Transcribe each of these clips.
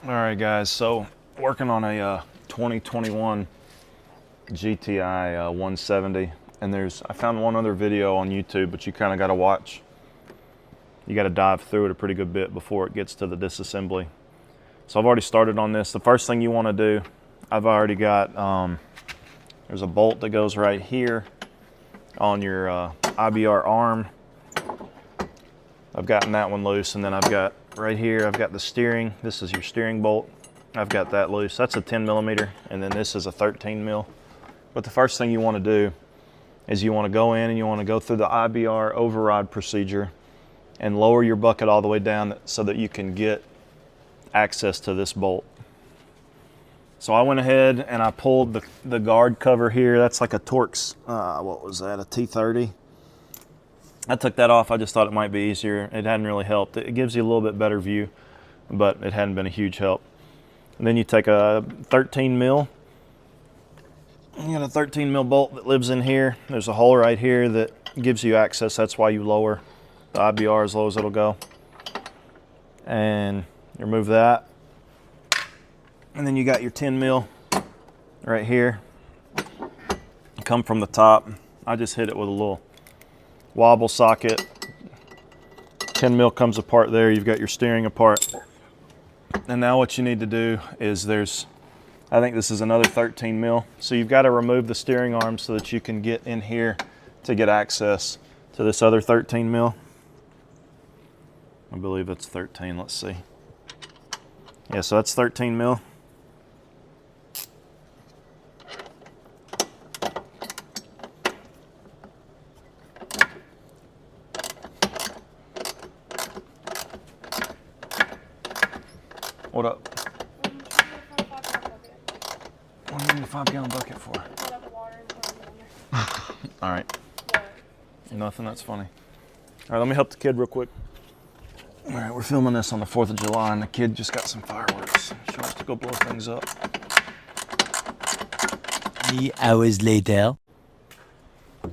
All right, guys, so working on a 2021 GTI 170, and I found one other video on YouTube, but you kind of got to watch. You got to dive through it a pretty good bit before it gets to the disassembly. So I've already started on this. The first thing you want to do, I've already got, there's a bolt that goes right here on your IBR arm. I've gotten that one loose, and then I've got right here, I've got the steering. This is your steering bolt. I've got that loose. That's a 10 millimeter, and then this is a 13 mil. But the first thing you want to do is you want to go in and you want to go through the IBR override procedure and lower your bucket all the way down so that you can get access to this bolt. So I went ahead and I pulled the guard cover here. That's like a Torx, what was that, a T30. I took that off. I just thought it might be easier. It hadn't really helped. It gives you a little bit better view, but it hadn't been a huge help. And then you take a 13 mil. You got a 13 mil bolt that lives in here. There's a hole right here that gives you access. That's why you lower the IBR as low as it'll go. And you remove that. And then you got your 10 mil right here. Come from the top. I just hit it with a little wobble socket. 10 mil comes apart there. You've got your steering apart. And now what you need to do is I think this is another 13 mil. So you've got to remove the steering arm so that you can get in here to get access to this other 13 mil. I believe it's 13, let's see. Yeah, so that's 13 mil. What up? What do you need a 5-gallon bucket for? All right. Nothing, that's funny. All right, let me help the kid real quick. All right, we're filming this on the 4th of July, and the kid just got some fireworks. She wants to go blow things up. 3 hours later. All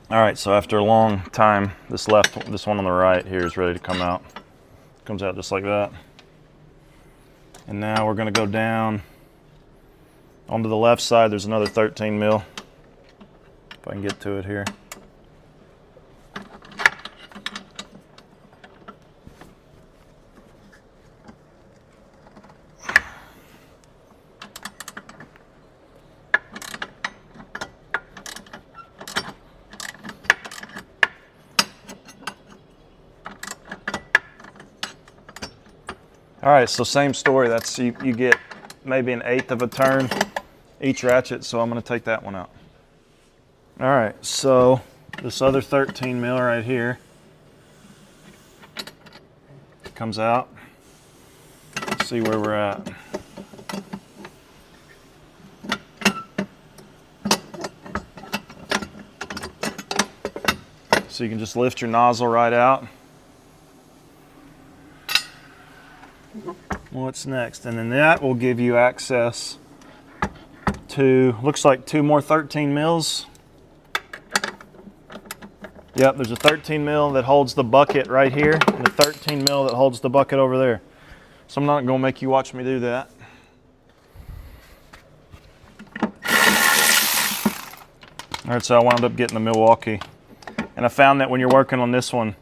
right, so after a long time, this one on the right here is ready to come out. Comes out just like that. And now we're gonna go down onto the left side. There's another 13 mil. If I can get to it here. All right, so same story. That's you get maybe 1/8 of a turn each ratchet, so I'm gonna take that one out. All right, so this other 13 mil right here comes out. Let's see where we're at. So you can just lift your nozzle right out. What's next? And then that will give you access to, looks like 2 more 13 mils. Yep, there's a 13 mil that holds the bucket right here, and a 13 mil that holds the bucket over there. So I'm not gonna make you watch me do that. All right, so I wound up getting the Milwaukee. And I found that when you're working on this one,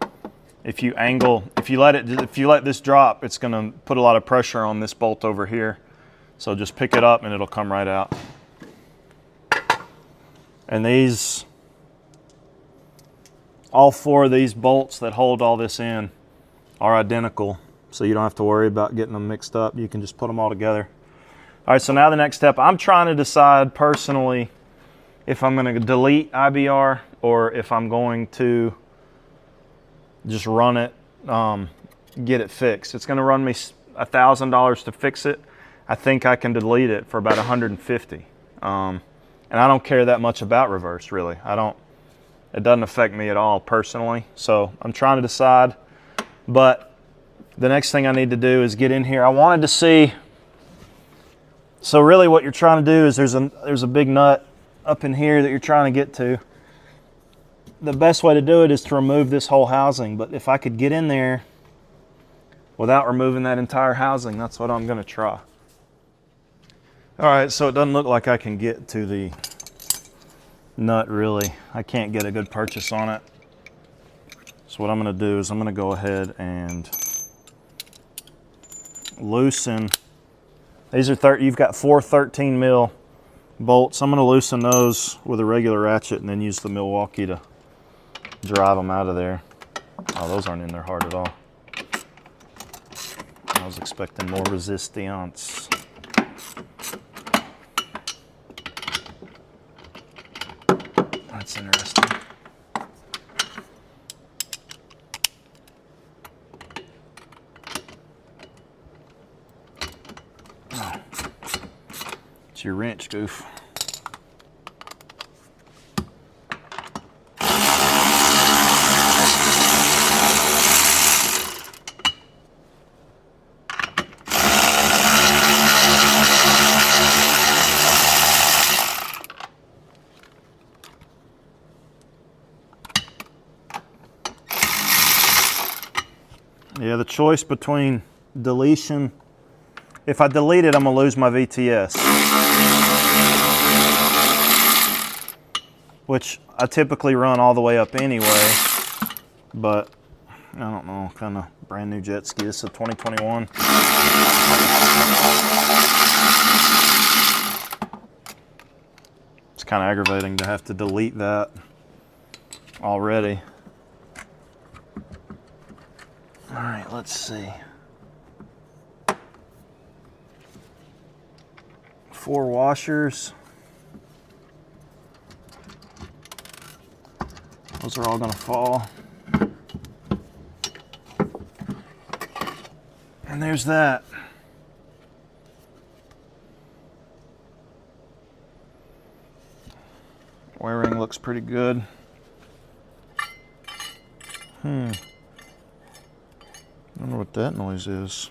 if you let this drop, it's gonna put a lot of pressure on this bolt over here. So just pick it up and it'll come right out. And all 4 of these bolts that hold all this in are identical. So you don't have to worry about getting them mixed up. You can just put them all together. All right, so now the next step, I'm trying to decide personally if I'm gonna delete IBR or if I'm going to just run it, get it fixed. It's gonna run me $1,000 to fix it. I think I can delete it for about 150. And I don't care that much about reverse, really. It doesn't affect me at all personally. So I'm trying to decide, but the next thing I need to do is get in here. I wanted to see, so really what you're trying to do is there's a big nut up in here that you're trying to get to. The best way to do it is to remove this whole housing, but if I could get in there without removing that entire housing. That's what I'm gonna try. All right, so it doesn't look like I can get to the nut really. I can't get a good purchase on it. So what I'm gonna do is I'm gonna go ahead and loosen. These are you've got 4 13 mil bolts. I'm gonna loosen those with a regular ratchet and then use the Milwaukee to drive them out of there. Oh, those aren't in there hard at all. I was expecting more resistance. That's interesting. Oh. It's your wrench, goof. Yeah, the choice between deletion, if I delete it, I'm gonna lose my VTS, which I typically run all the way up anyway, but I don't know, kind of brand new jet ski. This is a 2021. It's kind of aggravating to have to delete that already. All right, let's see. 4 washers. Those are all gonna fall. And there's that. Wiring looks pretty good. I wonder what that noise is.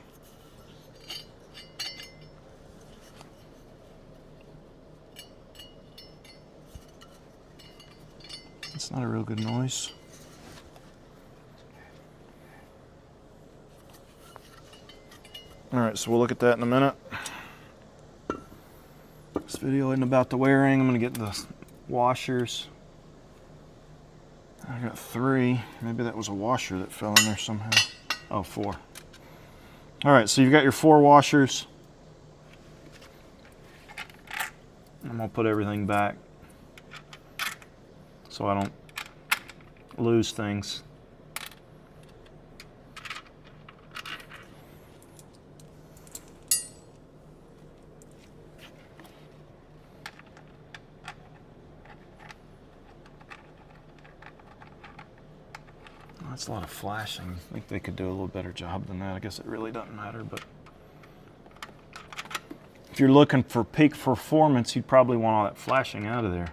It's not a real good noise. All right, so we'll look at that in a minute. This video isn't about the wiring. I'm gonna get the washers. I got 3. Maybe that was a washer that fell in there somehow. Oh, 4. All right, so you've got your 4 washers. I'm gonna put everything back so I don't lose things. That's a lot of flashing. I think they could do a little better job than that. I guess it really doesn't matter, but if you're looking for peak performance, you'd probably want all that flashing out of there.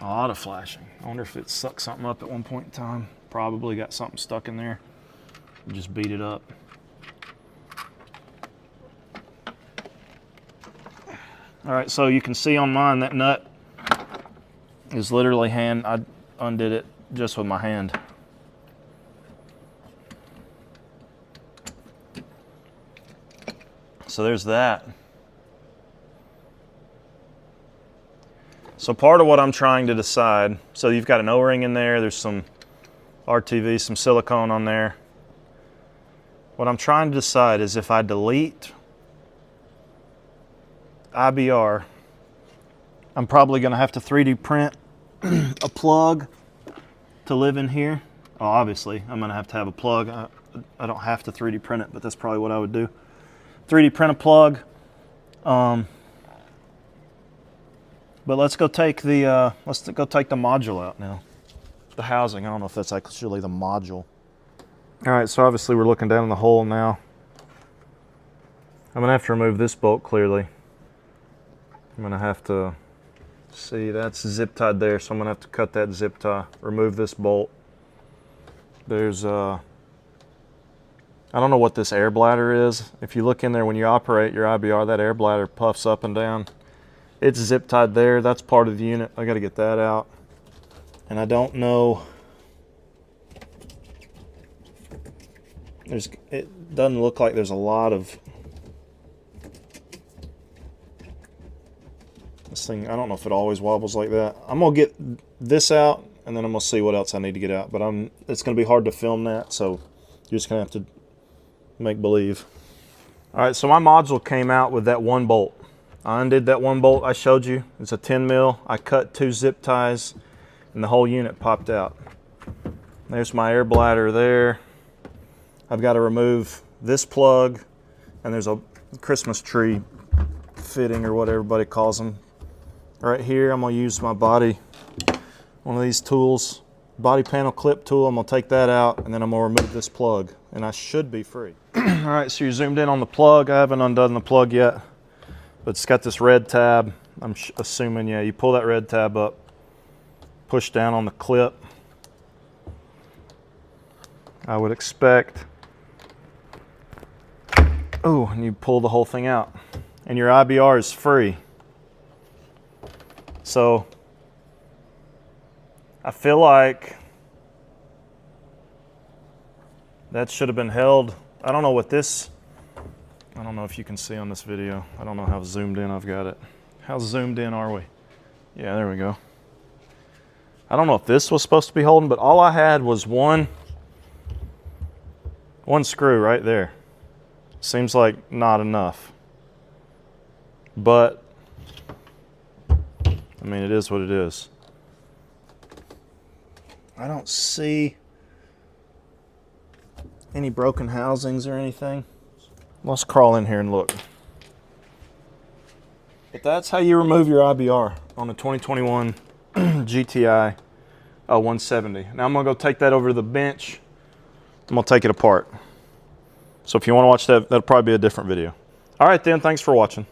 A lot of flashing. I wonder if it sucked something up at one point in time. Probably got something stuck in there. You just beat it up. All right, so you can see on mine that nut is literally I undid it just with my hand. So there's that. So part of what I'm trying to decide, so you've got an O-ring in there, there's some RTV, some silicone on there. What I'm trying to decide is if I delete IBR, I'm probably gonna have to 3D print a plug to live in here. Well, obviously, I'm gonna have a plug. I don't have to 3D print it, but that's probably what I would do. 3D print a plug. But let's go take the module out now. The housing. I don't know if that's actually the module. All right, so obviously we're looking down in the hole now. I'm gonna have to remove this bolt clearly. I'm gonna have to see that's zip tied there, so I'm gonna have to cut that zip tie, remove this bolt. There's I don't know what this air bladder is. If you look in there when you operate your IBR, that air bladder puffs up and down. It's zip tied there. That's part of the unit. I got to get that out. And I don't know It doesn't look like there's a lot of this thing. I don't know if it always wobbles like that. I'm gonna get this out, and then I'm gonna see what else I need to get out. But it's gonna be hard to film that, so you're just gonna have to make believe. All right, so my module came out with that one bolt. I undid that one bolt I showed you. It's a 10 mil. I cut 2 zip ties, and the whole unit popped out. There's my air bladder there. I've got to remove this plug, and there's a Christmas tree fitting, or what everybody calls them. Right here, I'm gonna use my one of these tools, body panel clip tool. I'm gonna take that out, and then I'm gonna remove this plug, and I should be free. All right, so you're zoomed in on the plug. I haven't undone the plug yet, but it's got this red tab. I'm assuming, yeah, you pull that red tab up, push down on the clip. I would expect, oh, and you pull the whole thing out, and your IBR is free. So I feel like that should have been held. I don't know what this, I don't know if you can see on this video. I don't know how zoomed in I've got it. How zoomed in are we? Yeah, there we go. I don't know if this was supposed to be holding, but all I had was one screw right there. Seems like not enough. But, I mean, it is what it is. I don't see any broken housings or anything. Let's crawl in here and look. But that's how you remove your IBR on a 2021 GTI 170. Now I'm gonna go take that over to the bench. I'm gonna take it apart. So if you wanna watch that, that'll probably be a different video. All right then, thanks for watching.